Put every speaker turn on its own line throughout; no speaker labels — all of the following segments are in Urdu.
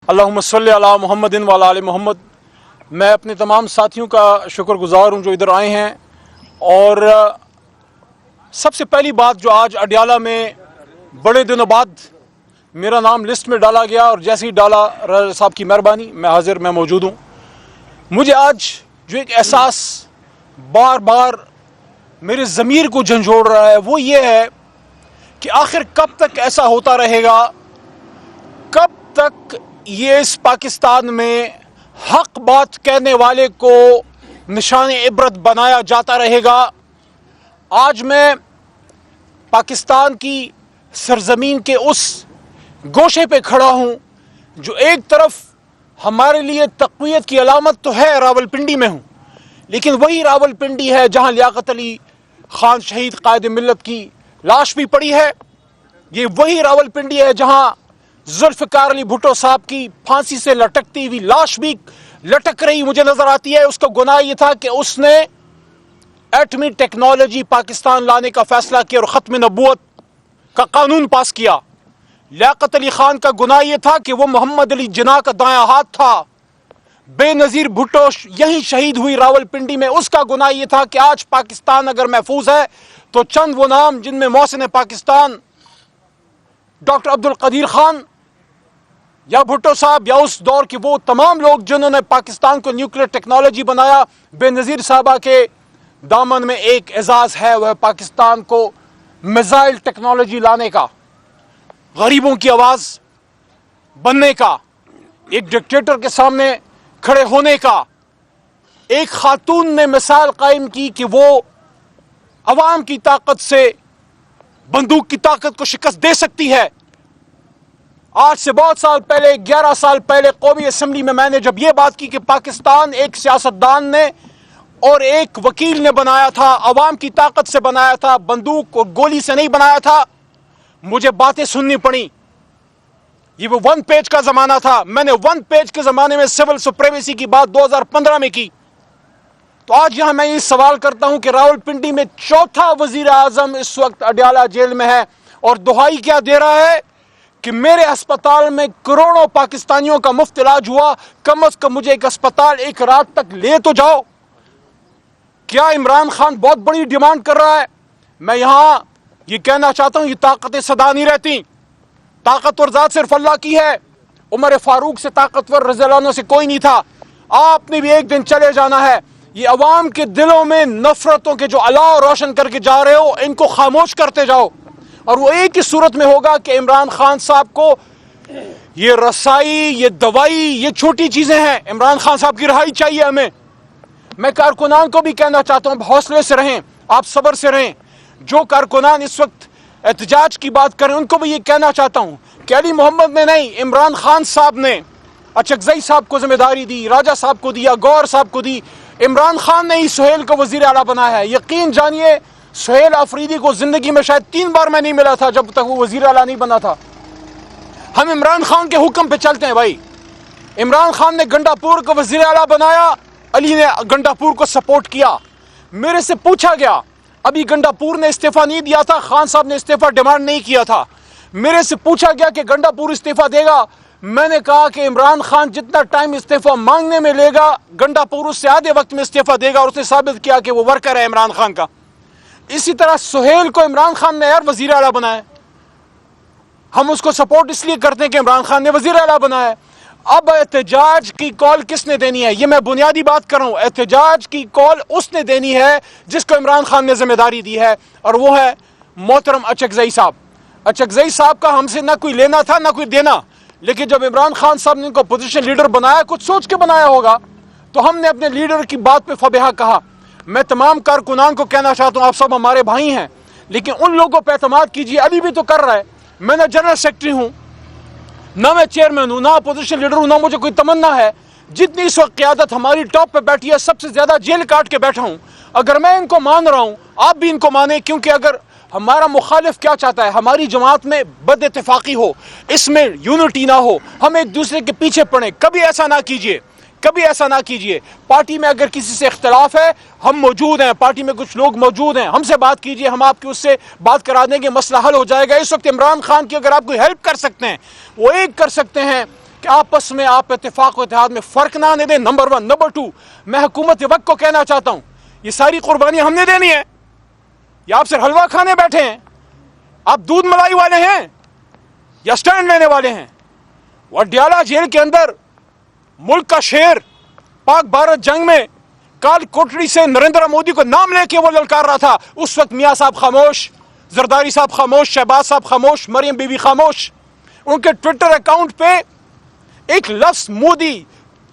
اللہم صلی علی محمد و علی آل محمد۔ میں اپنے تمام ساتھیوں کا شکر گزار ہوں جو ادھر آئے ہیں، اور سب سے پہلی بات جو آج اڈیالہ میں بڑے دنوں بعد میرا نام لسٹ میں ڈالا گیا، اور جیسے ہی ڈالا راجہ صاحب کی مہربانی میں حاضر، میں موجود ہوں۔ مجھے آج جو ایک احساس بار بار میرے ضمیر کو جھنجھوڑ رہا ہے وہ یہ ہے کہ آخر کب تک ایسا ہوتا رہے گا، کب تک یہ اس پاکستان میں حق بات کہنے والے کو نشان عبرت بنایا جاتا رہے گا۔ آج میں پاکستان کی سرزمین کے اس گوشے پہ کھڑا ہوں جو ایک طرف ہمارے لیے تقویت کی علامت تو ہے، راولپنڈی میں ہوں، لیکن وہی راولپنڈی ہے جہاں لیاقت علی خان شہید قائد ملت کی لاش بھی پڑی ہے۔ یہ وہی راولپنڈی ہے جہاں ذوالفقار علی بھٹو صاحب کی پھانسی سے لٹکتی ہوئی لاش بھی لٹک رہی مجھے نظر آتی ہے۔ اس کا گناہ یہ تھا کہ اس نے ایٹمی ٹیکنالوجی پاکستان لانے کا فیصلہ کیا اور ختم نبوت کا قانون پاس کیا۔ لیاقت علی خان کا گناہ یہ تھا کہ وہ محمد علی جناح کا دایاں ہاتھ تھا۔ بے نظیر بھٹو یہیں شہید ہوئی راولپنڈی میں، اس کا گناہ یہ تھا کہ آج پاکستان اگر محفوظ ہے تو چند وہ نام جن میں محسن پاکستان، ڈاکٹر عبدالقدیر خان یا بھٹو صاحب یا اس دور کے وہ تمام لوگ جنہوں نے پاکستان کو نیوکلیر ٹیکنالوجی بنایا، بے نظیر صاحبہ کے دامن میں ایک اعزاز ہے، وہ پاکستان کو میزائل ٹیکنالوجی لانے کا، غریبوں کی آواز بننے کا، ایک ڈکٹیٹر کے سامنے کھڑے ہونے کا۔ ایک خاتون نے مثال قائم کی کہ وہ عوام کی طاقت سے بندوق کی طاقت کو شکست دے سکتی ہے۔ آج سے بہت سال پہلے، 11 سال پہلے قومی اسمبلی میں نے جب یہ بات کی کہ پاکستان ایک سیاستدان نے اور ایک وکیل نے بنایا تھا، عوام کی طاقت سے بنایا تھا، بندوق اور گولی سے نہیں بنایا تھا، مجھے باتیں سننی پڑیں۔ یہ وہ 1 پیج کا زمانہ تھا، میں نے 1 پیج کے زمانے میں سول سپریمیسی کی بات 2015 میں کی۔ تو آج یہاں میں یہ سوال کرتا ہوں کہ راولپنڈی میں چوتھا وزیر اعظم اس وقت اڈیالہ جیل میں ہے اور دہائی کیا دے رہا ہے کہ میرے ہسپتال میں کروڑوں پاکستانیوں کا مفت علاج ہوا، کم از کم مجھے ایک ہسپتال ایک رات تک لے تو جاؤ۔ کیا عمران خان بہت بڑی ڈیمانڈ کر رہا ہے؟ میں یہاں یہ کہنا چاہتا ہوں، یہ طاقتیں سدا نہیں رہتی، طاقتور ذات صرف اللہ کی ہے۔ عمر فاروق سے طاقتور رضی اللہ عنہ سے کوئی نہیں تھا۔ آپ نے بھی ایک دن چلے جانا ہے۔ یہ عوام کے دلوں میں نفرتوں کے جو الاؤ روشن کر کے جا رہے ہو، ان کو خاموش کرتے جاؤ، اور وہ ایک ہی صورت میں ہوگا کہ عمران خان صاحب کو یہ رسائی، یہ دوائی، یہ چھوٹی چیزیں ہیں۔ عمران خان صاحب کی رہائی چاہیے ہمیں۔ میں کارکنان کو بھی کہنا چاہتا ہوں، حوصلے سے رہیں، آپ صبر سے رہیں۔ جو کارکنان اس وقت احتجاج کی بات کریں ان کو بھی یہ کہنا چاہتا ہوں کہ علی محمد نے نہیں، عمران خان صاحب نے اچکزئی صاحب کو ذمہ داری دی، راجہ صاحب کو دیا، گور صاحب کو دی۔ عمران خان نے ہی سہیل کو وزیر اعلیٰ بنایا ہے۔ یقین جانیے سہیل آفریدی کو زندگی میں شاید 3 بار میں نہیں ملا تھا جب تک وہ وزیر اعلیٰ نہیں بنا تھا۔ ہم عمران خان کے حکم پہ چلتے ہیں بھائی۔ عمران خان نے گنڈا پور کو وزیر اعلیٰ بنایا، علی نے گنڈا پور کو سپورٹ کیا۔ میرے سے پوچھا گیا، ابھی گنڈا پور نے استعفیٰ نہیں دیا تھا، خان صاحب نے استعفیٰ ڈیمانڈ نہیں کیا تھا۔ میرے سے پوچھا گیا کہ گنڈا پور استعفیٰ دے گا، میں نے کہا کہ عمران خان جتنا ٹائم استعفیٰ مانگنے میں لے گا، گنڈا پور اس سے آدھے وقت میں استعفیٰ دے گا، اور اس نے ثابت کیا کہ وہ ورکر ہے عمران خان کا۔ اسی طرح سہیل کو عمران خان نے یار وزیر اعلیٰ بنایا، ہم اس کو سپورٹ اس لیے کرتے ہیں کہ عمران خان نے وزیر اعلیٰ بنایا۔ اب احتجاج کی کال کس نے دینی ہے؟ یہ میں بنیادی بات کر رہا ہوں۔ احتجاج کی کال اس نے دینی ہے جس کو عمران خان نے ذمہ داری دی ہے، اور وہ ہے محترم اچکزئی صاحب۔ اچکزئی صاحب کا ہم سے نہ کوئی لینا تھا نہ کوئی دینا، لیکن جب عمران خان صاحب نے ان کو پوزیشن لیڈر بنایا، کچھ سوچ کے بنایا ہوگا، تو ہم نے اپنے لیڈر کی بات پہ فبیہا کہا۔ میں تمام کارکنان کو کہنا چاہتا ہوں، آپ سب ہمارے بھائی ہیں، لیکن ان لوگوں پہ اعتماد کیجیے۔ علی بھی تو کر رہا ہے، میں نہ جنرل سیکرٹری ہوں، نہ میں چیئرمین ہوں، نہ اپوزیشن لیڈر ہوں، نہ مجھے کوئی تمنا ہے۔ جتنی اس وقت قیادت ہماری ٹاپ پہ بیٹھی ہے، سب سے زیادہ جیل کاٹ کے بیٹھا ہوں۔ اگر میں ان کو مان رہا ہوں، آپ بھی ان کو مانیں، کیونکہ اگر ہمارا مخالف کیا چاہتا ہے، ہماری جماعت میں بد اتفاقی ہو، اس میں یونٹی نہ ہو، ہم ایک دوسرے کے پیچھے پڑیں، کبھی ایسا نہ کیجیے، کبھی ایسا نہ کیجیے۔ پارٹی میں اگر کسی سے اختلاف ہے، ہم موجود ہیں، پارٹی میں کچھ لوگ موجود ہیں، ہم سے بات کیجیے، ہم آپ کی اس سے بات کرا دیں گے، مسئلہ حل ہو جائے گا۔ اس وقت عمران خان کی اگر آپ کوئی ہیلپ کر سکتے ہیں، وہ ایک کر سکتے ہیں کہ آپس میں آپ اتفاق و اتحاد میں فرق نہ آنے دیں، نمبر 1۔ نمبر 2، میں حکومت وقت کو کہنا چاہتا ہوں یہ ساری قربانی ہم نے دینی ہے، یا آپ صرف حلوہ کھانے بیٹھے ہیں؟ آپ دودھ ملائی والے ہیں یا سٹینڈ لینے والے ہیں؟ اڈیالہ جیل کے اندر ملک کا شیر پاک بھارت جنگ میں کال کوٹڑی سے نریندر مودی کو نام لے کے وہ للکار رہا تھا، اس وقت میاں صاحب خاموش، زرداری صاحب خاموش، شہباز صاحب خاموش، مریم بی بی خاموش۔ ان کے ٹویٹر اکاؤنٹ پہ ایک لفظ مودی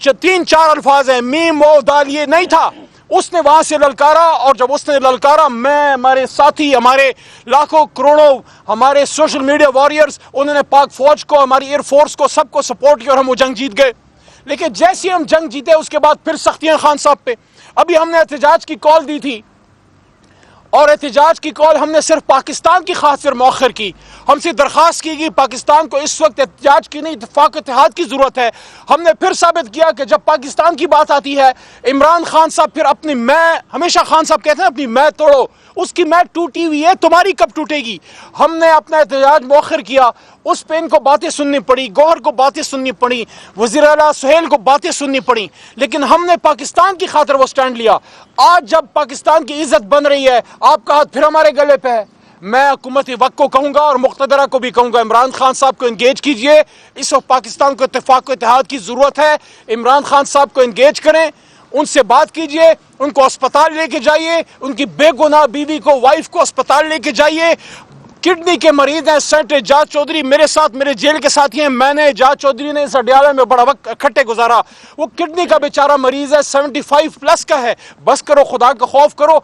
3-4 الفاظ ہیں، میم و دال، یہ نہیں تھا۔ اس نے وہاں سے للکارا، اور جب اس نے للکارا، میں، ہمارے ساتھی، ہمارے لاکھوں کروڑوں ہمارے سوشل میڈیا وارئرز، انہوں نے پاک فوج کو، ہماری ایئر فورس کو، سب کو سپورٹ کیا اور ہم وہ جنگ جیت گئے۔ لیکن جیسے ہم جنگ جیتے اس کے بعد پھر سختیاں خان صاحب پہ۔ ابھی ہم نے احتجاج کی کال دی تھی، اور احتجاج کی کال ہم نے صرف پاکستان کی خاطر مؤخر کی۔ ہم سے درخواست کی گئی پاکستان کو اس وقت احتجاج کی نہیں، اتفاق اتحاد کی ضرورت ہے۔ ہم نے پھر ثابت کیا کہ جب پاکستان کی بات آتی ہے، عمران خان صاحب پھر اپنی میں، ہمیشہ خان صاحب کہتے ہیں اپنی میں توڑو، اس کی میں ٹوٹی ہوئی ہے، تمہاری کب ٹوٹے گی؟ ہم نے اپنا احتجاج مؤخر کیا، اس پہ ان کو باتیں سننی پڑی، گوہر کو باتیں سننی پڑی، وزیر اعلیٰ سہیل کو باتیں سننی پڑی، لیکن ہم نے پاکستان کی خاطر وہ سٹینڈ لیا۔ آج جب پاکستان کی عزت بن رہی ہے، آپ کا ہاتھ پھر ہمارے گلے پہ ہے۔ میں حکومت وقت کو کہوں گا اور مقتدرہ کو بھی کہوں گا، عمران خان صاحب کو انگیج کیجئے۔ اس وقت پاکستان کو اتفاق و اتحاد کی ضرورت ہے۔ عمران خان صاحب کو انگیج کریں، ان سے بات کیجئے، ان کو اسپتال لے کے جائیے، ان کی بے گناہ بیوی کو، وائف کو اسپتال لے کے جائیے۔ کڈنی کے مریض ہیں، سینٹ اعجاز چودھری میرے ساتھ، میرے جیل کے ساتھی ہیں، میں نے، اعجاز چودھری نے اس اڈیالہ میں بڑا وقت اکٹھے گزارا۔ وہ کڈنی کا بیچارہ مریض ہے، 75+ کا ہے۔ بس کرو، خدا کا خوف کرو۔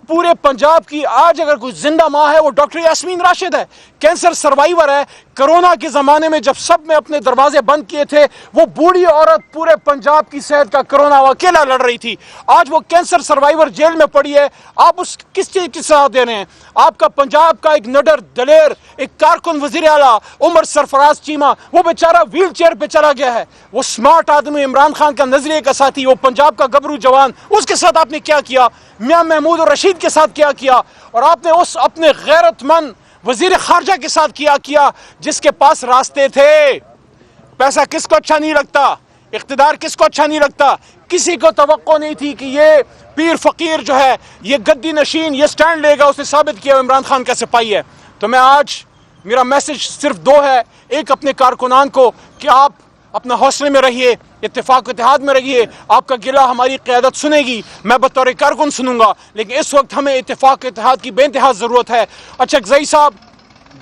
پورے پنجاب کی آج اگر کوئی زندہ ماں ہے وہ ڈاکٹر یاسمین راشد ہے، کینسر سروائیور ہے۔ کرونا کے زمانے میں جب سب نے اپنے دروازے بند کیے تھے، وہ بوڑھی عورت پورے پنجاب کی صحت کا کرونا اکیلا لڑ رہی تھی۔ آج وہ کینسر سروائیور جیل میں پڑی ہے، آپ اس کس چیز کی ساتھ دے رہے ہیں؟ آپ کا پنجاب کا ایک نڈر دلیر، ایک کارکن وزیر اعلیٰ عمر سرفراز چیمہ، وہ بیچارہ ویل چیئر پہ چلا گیا ہے۔ وہ سمارٹ آدمی، عمران خان کا نظریے کا ساتھی، وہ پنجاب کا گبرو جوان، اس کے ساتھ آپ نے کیا کیا؟ میاں محمود اور رشید کے ساتھ کیا کیا؟ اور آپ نے اس اپنے غیرت مند وزیر خارجہ کے ساتھ کیا جس کے پاس راستے تھے۔ پیسہ کس کو اچھا نہیں لگتا؟ اقتدار کس کو اچھا نہیں لگتا؟ کسی کو توقع نہیں تھی کہ یہ پیر فقیر جو ہے، یہ گدی نشین، یہ سٹینڈ لے گا۔ اس نے ثابت کیا عمران خان کا سپاہی ہے۔ تو میں آج، میرا میسج صرف 2 ہے۔ ایک اپنے کارکنان کو کہ آپ اپنا حوصلے میں رہیے، اتفاق اتحاد میں رہیے، آپ کا گلہ ہماری قیادت سنے گی، میں بطور کارکن سنوں گا، لیکن اس وقت ہمیں اتفاق اتحاد کی بے انتہا ضرورت ہے۔ اچکزئی صاحب،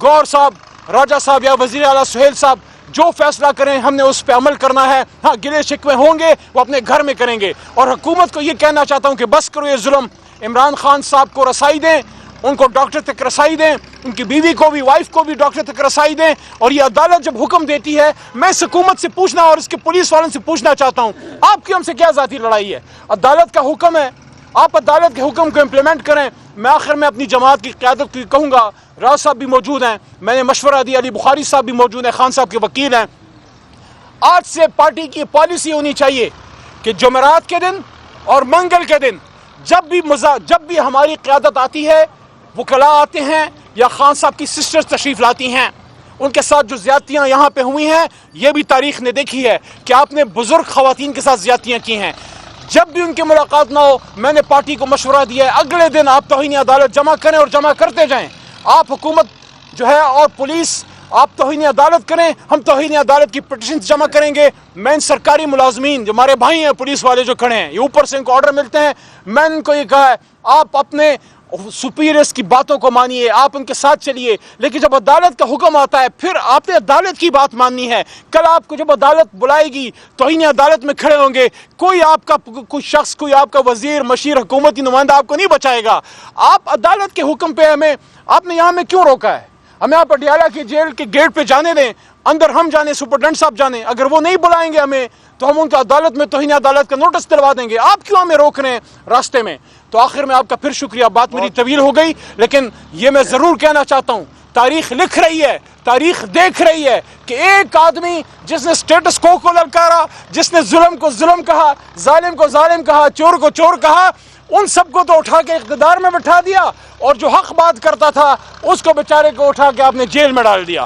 گور صاحب، راجہ صاحب یا وزیر اعلیٰ سہیل صاحب جو فیصلہ کریں ہم نے اس پہ عمل کرنا ہے۔ ہاں، گلے شکوے ہوں گے، وہ اپنے گھر میں کریں گے، اور حکومت کو یہ کہنا چاہتا ہوں کہ بس کرو یہ ظلم، عمران خان صاحب کو رسائی دیں، ان کو ڈاکٹر تک رسائی دیں، ان کی بیوی کو بھی، وائف کو بھی ڈاکٹر تک رسائی دیں۔ اور یہ عدالت جب حکم دیتی ہے، میں اس حکومت سے پوچھنا اور اس کے پولیس والوں سے پوچھنا چاہتا ہوں، آپ کی ہم سے کیا ذاتی لڑائی ہے؟ عدالت کا حکم ہے، آپ عدالت کے حکم کو امپلیمنٹ کریں۔ میں آخر میں اپنی جماعت کی قیادت کو کہوں گا، راز صاحب بھی موجود ہیں، میں نے مشورہ دیا، علی بخاری صاحب بھی موجود ہیں، خان صاحب کے وکیل ہیں۔ آج سے پارٹی کی پالیسی ہونی چاہیے کہ جمعرات کے دن اور منگل کے دن جب بھی ہماری قیادت آتی ہے، وکلاء آتے ہیں یا خان صاحب کی سسٹرز تشریف لاتی ہیں، ان کے ساتھ جو زیادتیاں یہاں پہ ہوئی ہیں، یہ بھی تاریخ نے دیکھی ہے کہ آپ نے بزرگ خواتین کے ساتھ زیادتیاں کی ہیں۔ جب بھی ان کی ملاقات نہ ہو، میں نے پارٹی کو مشورہ دیا ہے، اگلے دن آپ توہین عدالت جمع کریں اور جمع کرتے جائیں۔ آپ حکومت جو ہے اور پولیس، آپ توہین عدالت کریں، ہم توہین عدالت کی پٹیشنز جمع کریں گے۔ میں ان سرکاری ملازمین جو ہمارے بھائی ہیں، پولیس والے جو کھڑے ہیں، یہ اوپر سے ان کو آرڈر ملتے ہیں، میں ان کو یہ کہا ہے آپ اپنے سپیریئرز کی باتوں کو مانیے، آپ ان کے ساتھ چلیے، لیکن جب عدالت کا حکم آتا ہے پھر آپ نے عدالت کی بات ماننی ہے۔ کل آپ کو جب عدالت بلائے گی توہین عدالت میں کھڑے ہوں گے، کوئی آپ کا کوئی شخص، کوئی آپ کا وزیر، مشیر، حکومتی نمائندہ آپ کو نہیں بچائے گا۔ آپ عدالت کے حکم پہ ہمیں، آپ نے یہاں میں کیوں روکا ہے؟ ہمیں آپ اڈیالہ کی جیل کے گیٹ پہ جانے دیں، اندر ہم جانے، سپرڈنٹ صاحب جانے۔ اگر وہ نہیں بلائیں گے ہمیں تو ہم ان کو عدالت میں توہین عدالت کا نوٹس دلوا دیں گے۔ آپ کیوں ہمیں روک رہے ہیں راستے میں؟ تو آخر میں آپ کا پھر شکریہ، بات میری طویل ہو گئی، لیکن یہ میں ضرور کہنا چاہتا ہوں، تاریخ لکھ رہی ہے، تاریخ دیکھ رہی ہے کہ ایک آدمی جس نے سٹیٹس کو للکارا، جس نے ظلم کو ظلم کہا، ظالم کو ظالم کہا، چور کو چور کہا، ان سب کو تو اٹھا کے اقتدار میں بٹھا دیا، اور جو حق بات کرتا تھا اس کو بیچارے کو اٹھا کے آپ نے جیل میں ڈال دیا۔